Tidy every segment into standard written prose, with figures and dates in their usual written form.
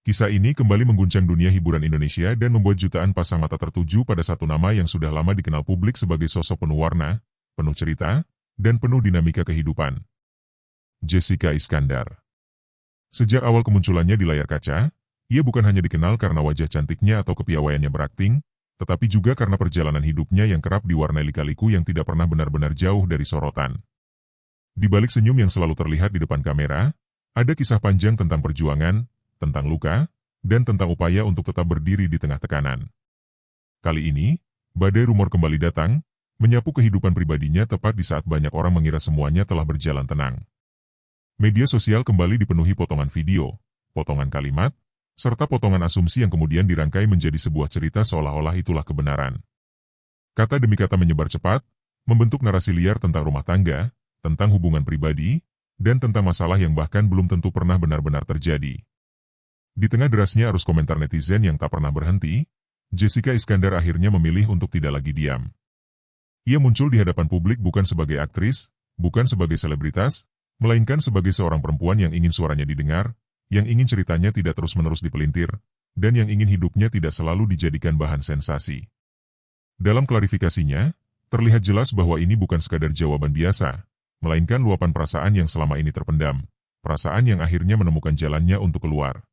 Kisah ini kembali mengguncang dunia hiburan Indonesia dan membuat jutaan pasang mata tertuju pada satu nama yang sudah lama dikenal publik sebagai sosok penuh warna, penuh cerita, dan penuh dinamika kehidupan. Jessica Iskandar. Sejak awal kemunculannya di layar kaca, ia bukan hanya dikenal karena wajah cantiknya atau kepiawaiannya berakting, tetapi juga karena perjalanan hidupnya yang kerap diwarnai lika-liku yang tidak pernah benar-benar jauh dari sorotan. Di balik senyum yang selalu terlihat di depan kamera, ada kisah panjang tentang perjuangan, tentang luka, dan tentang upaya untuk tetap berdiri di tengah tekanan. Kali ini, badai rumor kembali datang, menyapu kehidupan pribadinya tepat di saat banyak orang mengira semuanya telah berjalan tenang. Media sosial kembali dipenuhi potongan video, potongan kalimat, serta potongan asumsi yang kemudian dirangkai menjadi sebuah cerita seolah-olah itulah kebenaran. Kata demi kata menyebar cepat, membentuk narasi liar tentang rumah tangga, tentang hubungan pribadi, dan tentang masalah yang bahkan belum tentu pernah benar-benar terjadi. Di tengah derasnya arus komentar netizen yang tak pernah berhenti, Jessica Iskandar akhirnya memilih untuk tidak lagi diam. Ia muncul di hadapan publik bukan sebagai aktris, bukan sebagai selebritas, melainkan sebagai seorang perempuan yang ingin suaranya didengar, yang ingin ceritanya tidak terus-menerus dipelintir, dan yang ingin hidupnya tidak selalu dijadikan bahan sensasi. Dalam klarifikasinya, terlihat jelas bahwa ini bukan sekadar jawaban biasa, melainkan luapan perasaan yang selama ini terpendam, perasaan yang akhirnya menemukan jalannya untuk keluar.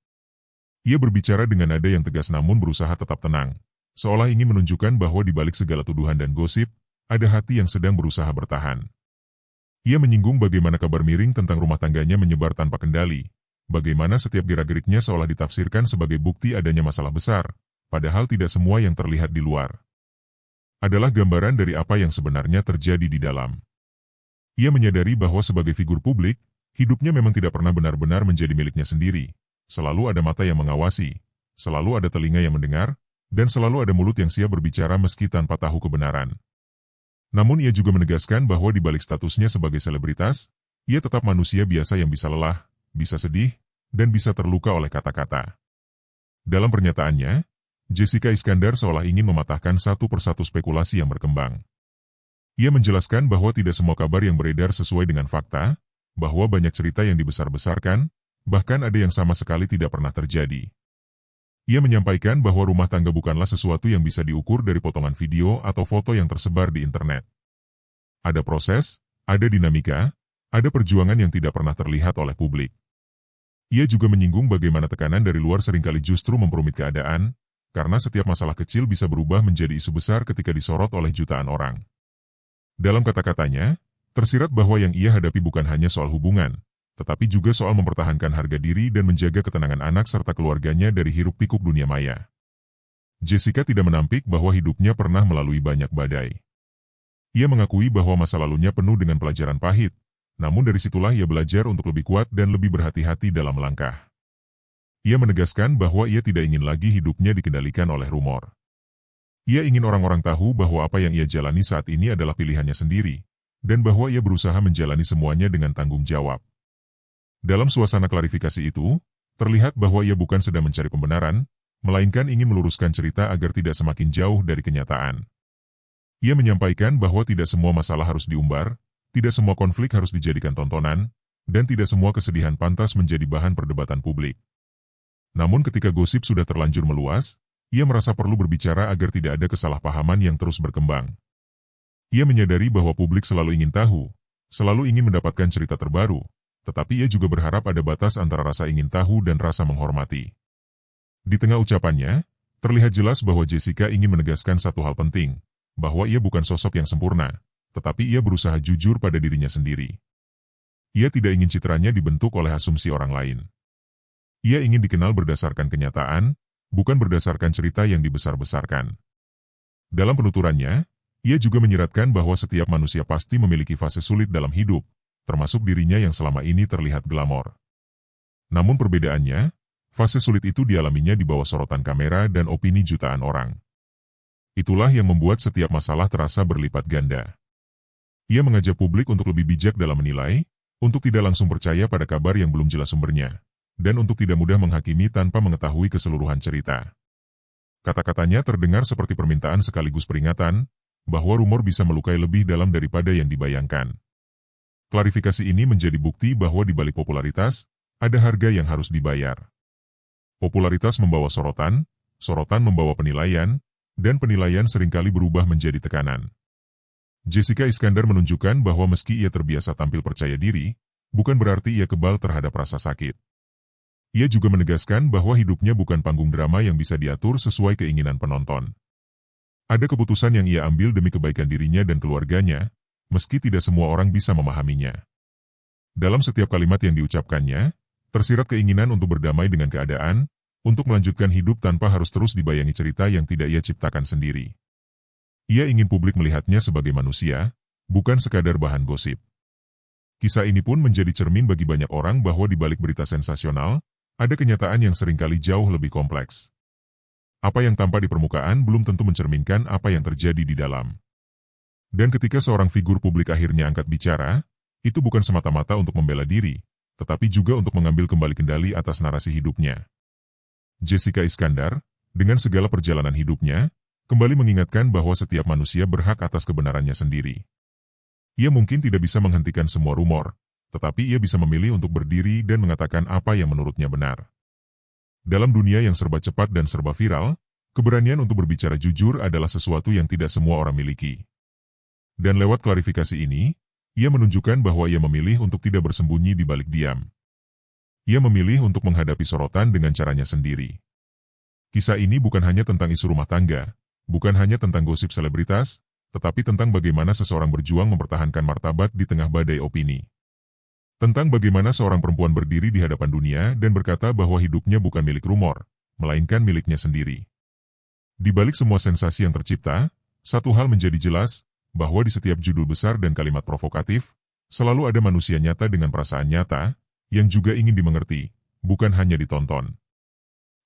Ia berbicara dengan nada yang tegas namun berusaha tetap tenang, seolah ingin menunjukkan bahwa di balik segala tuduhan dan gosip, ada hati yang sedang berusaha bertahan. Ia menyinggung bagaimana kabar miring tentang rumah tangganya menyebar tanpa kendali, bagaimana setiap gerak-geriknya seolah ditafsirkan sebagai bukti adanya masalah besar, padahal tidak semua yang terlihat di luar adalah gambaran dari apa yang sebenarnya terjadi di dalam. Ia menyadari bahwa sebagai figur publik, hidupnya memang tidak pernah benar-benar menjadi miliknya sendiri. Selalu ada mata yang mengawasi, selalu ada telinga yang mendengar, dan selalu ada mulut yang siap berbicara meski tanpa tahu kebenaran. Namun ia juga menegaskan bahwa di balik statusnya sebagai selebritas, ia tetap manusia biasa yang bisa lelah, bisa sedih, dan bisa terluka oleh kata-kata. Dalam pernyataannya, Jessica Iskandar seolah ingin mematahkan satu persatu spekulasi yang berkembang. Ia menjelaskan bahwa tidak semua kabar yang beredar sesuai dengan fakta, bahwa banyak cerita yang dibesar-besarkan, bahkan ada yang sama sekali tidak pernah terjadi. Ia menyampaikan bahwa rumah tangga bukanlah sesuatu yang bisa diukur dari potongan video atau foto yang tersebar di internet. Ada proses, ada dinamika, ada perjuangan yang tidak pernah terlihat oleh publik. Ia juga menyinggung bagaimana tekanan dari luar seringkali justru memperumit keadaan, karena setiap masalah kecil bisa berubah menjadi isu besar ketika disorot oleh jutaan orang. Dalam kata-katanya, tersirat bahwa yang ia hadapi bukan hanya soal hubungan, tetapi juga soal mempertahankan harga diri dan menjaga ketenangan anak serta keluarganya dari hiruk-pikuk dunia maya. Jessica tidak menampik bahwa hidupnya pernah melalui banyak badai. Ia mengakui bahwa masa lalunya penuh dengan pelajaran pahit, namun dari situlah ia belajar untuk lebih kuat dan lebih berhati-hati dalam melangkah. Ia menegaskan bahwa ia tidak ingin lagi hidupnya dikendalikan oleh rumor. Ia ingin orang-orang tahu bahwa apa yang ia jalani saat ini adalah pilihannya sendiri, dan bahwa ia berusaha menjalani semuanya dengan tanggung jawab. Dalam suasana klarifikasi itu, terlihat bahwa ia bukan sedang mencari pembenaran, melainkan ingin meluruskan cerita agar tidak semakin jauh dari kenyataan. Ia menyampaikan bahwa tidak semua masalah harus diumbar, tidak semua konflik harus dijadikan tontonan, dan tidak semua kesedihan pantas menjadi bahan perdebatan publik. Namun ketika gosip sudah terlanjur meluas, ia merasa perlu berbicara agar tidak ada kesalahpahaman yang terus berkembang. Ia menyadari bahwa publik selalu ingin tahu, selalu ingin mendapatkan cerita terbaru, tetapi ia juga berharap ada batas antara rasa ingin tahu dan rasa menghormati. Di tengah ucapannya, terlihat jelas bahwa Jessica ingin menegaskan satu hal penting, bahwa ia bukan sosok yang sempurna, tetapi ia berusaha jujur pada dirinya sendiri. Ia tidak ingin citranya dibentuk oleh asumsi orang lain. Ia ingin dikenal berdasarkan kenyataan, bukan berdasarkan cerita yang dibesar-besarkan. Dalam penuturannya, ia juga menyiratkan bahwa setiap manusia pasti memiliki fase sulit dalam hidup, termasuk dirinya yang selama ini terlihat glamor. Namun perbedaannya, fase sulit itu dialaminya di bawah sorotan kamera dan opini jutaan orang. Itulah yang membuat setiap masalah terasa berlipat ganda. Ia mengajak publik untuk lebih bijak dalam menilai, untuk tidak langsung percaya pada kabar yang belum jelas sumbernya, dan untuk tidak mudah menghakimi tanpa mengetahui keseluruhan cerita. Kata-katanya terdengar seperti permintaan sekaligus peringatan, bahwa rumor bisa melukai lebih dalam daripada yang dibayangkan. Klarifikasi ini menjadi bukti bahwa di balik popularitas, ada harga yang harus dibayar. Popularitas membawa sorotan, sorotan membawa penilaian, dan penilaian seringkali berubah menjadi tekanan. Jessica Iskandar menunjukkan bahwa meski ia terbiasa tampil percaya diri, bukan berarti ia kebal terhadap rasa sakit. Ia juga menegaskan bahwa hidupnya bukan panggung drama yang bisa diatur sesuai keinginan penonton. Ada keputusan yang ia ambil demi kebaikan dirinya dan keluarganya, meski tidak semua orang bisa memahaminya. Dalam setiap kalimat yang diucapkannya, tersirat keinginan untuk berdamai dengan keadaan, untuk melanjutkan hidup tanpa harus terus dibayangi cerita yang tidak ia ciptakan sendiri. Ia ingin publik melihatnya sebagai manusia, bukan sekadar bahan gosip. Kisah ini pun menjadi cermin bagi banyak orang bahwa di balik berita sensasional, ada kenyataan yang seringkali jauh lebih kompleks. Apa yang tampak di permukaan belum tentu mencerminkan apa yang terjadi di dalam. Dan ketika seorang figur publik akhirnya angkat bicara, itu bukan semata-mata untuk membela diri, tetapi juga untuk mengambil kembali kendali atas narasi hidupnya. Jessica Iskandar, dengan segala perjalanan hidupnya, kembali mengingatkan bahwa setiap manusia berhak atas kebenarannya sendiri. Ia mungkin tidak bisa menghentikan semua rumor, tetapi ia bisa memilih untuk berdiri dan mengatakan apa yang menurutnya benar. Dalam dunia yang serba cepat dan serba viral, keberanian untuk berbicara jujur adalah sesuatu yang tidak semua orang miliki. Dan lewat klarifikasi ini, ia menunjukkan bahwa ia memilih untuk tidak bersembunyi di balik diam. Ia memilih untuk menghadapi sorotan dengan caranya sendiri. Kisah ini bukan hanya tentang isu rumah tangga, bukan hanya tentang gosip selebritas, tetapi tentang bagaimana seseorang berjuang mempertahankan martabat di tengah badai opini. Tentang bagaimana seorang perempuan berdiri di hadapan dunia dan berkata bahwa hidupnya bukan milik rumor, melainkan miliknya sendiri. Di balik semua sensasi yang tercipta, satu hal menjadi jelas, bahwa di setiap judul besar dan kalimat provokatif, selalu ada manusia nyata dengan perasaan nyata, yang juga ingin dimengerti, bukan hanya ditonton.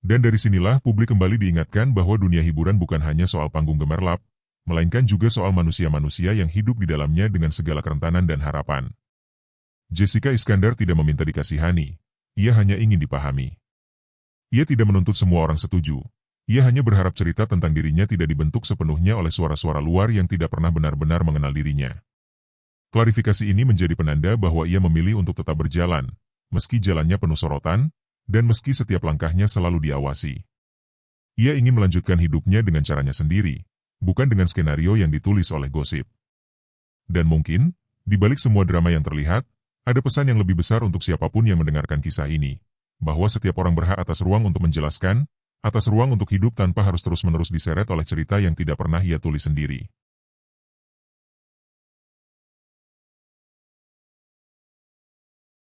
Dan dari sinilah publik kembali diingatkan bahwa dunia hiburan bukan hanya soal panggung gemerlap, melainkan juga soal manusia-manusia yang hidup di dalamnya dengan segala kerentanan dan harapan. Jessica Iskandar tidak meminta dikasihani, ia hanya ingin dipahami. Ia tidak menuntut semua orang setuju. Ia hanya berharap cerita tentang dirinya tidak dibentuk sepenuhnya oleh suara-suara luar yang tidak pernah benar-benar mengenal dirinya. Klarifikasi ini menjadi penanda bahwa ia memilih untuk tetap berjalan, meski jalannya penuh sorotan, dan meski setiap langkahnya selalu diawasi. Ia ingin melanjutkan hidupnya dengan caranya sendiri, bukan dengan skenario yang ditulis oleh gosip. Dan mungkin, di balik semua drama yang terlihat, ada pesan yang lebih besar untuk siapapun yang mendengarkan kisah ini, bahwa setiap orang berhak atas ruang untuk menjelaskan, atas ruang untuk hidup tanpa harus terus-menerus diseret oleh cerita yang tidak pernah ia tulis sendiri.